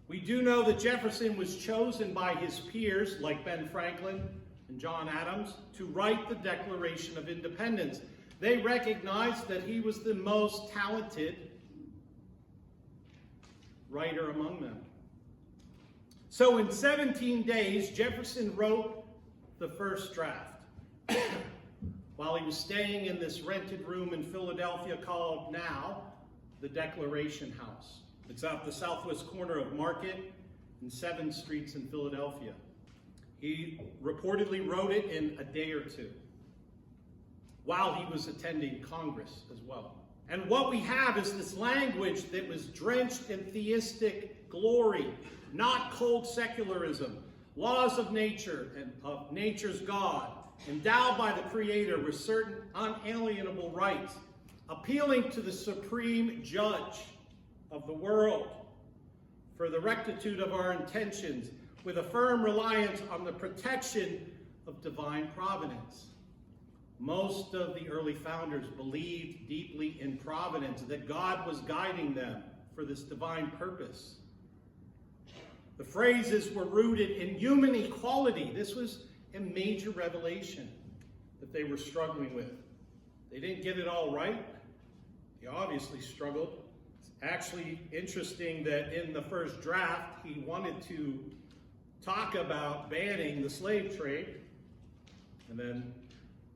We do know that Jefferson was chosen by his peers, like Ben Franklin and John Adams, to write the Declaration of Independence. They recognized that he was the most talented writer among them. So in 17 days, Jefferson wrote the first draft while he was staying in this rented room in Philadelphia called now the Declaration House. It's at the southwest corner of Market and 7th Streets in Philadelphia. He reportedly wrote it in a day or two while he was attending Congress as well. And what we have is this language that was drenched in theistic glory, not cold secularism, laws of nature and of nature's God, endowed by the Creator with certain unalienable rights, appealing to the supreme judge of the world for the rectitude of our intentions, with a firm reliance on the protection of divine providence. Most of the early founders believed deeply in providence, that God was guiding them for this divine purpose. The phrases were rooted in human equality. This was a major revelation that they were struggling with. They didn't get it all right. They obviously struggled. It's actually interesting that in the first draft, he wanted to talk about banning the slave trade, and then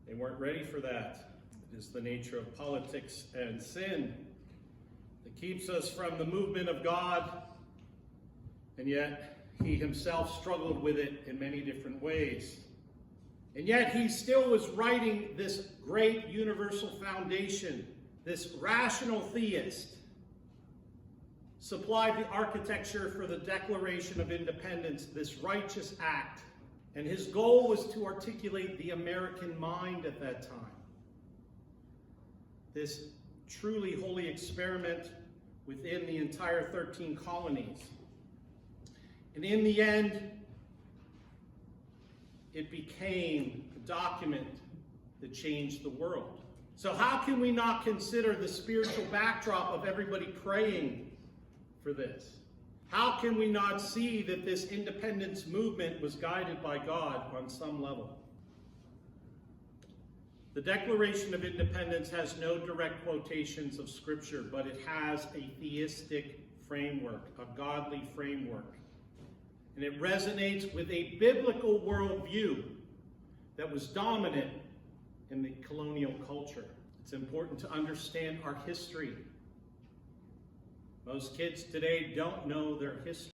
they weren't ready for that. It is the nature of politics and sin that keeps us from the movement of God, and yet he himself struggled with it in many different ways. And yet he still was writing this great universal foundation. This rational theist supplied the architecture for the Declaration of Independence, this righteous act. And his goal was to articulate the American mind at that time. This truly holy experiment within the entire 13 colonies. And in the end, it became a document that changed the world. So how can we not consider the spiritual backdrop of everybody praying for this? How can we not see that this independence movement was guided by God on some level? The Declaration of Independence has no direct quotations of Scripture, but it has a theistic framework, a godly framework. And it resonates with a biblical worldview that was dominant in the colonial culture. It's important to understand our history. Most kids today don't know their history.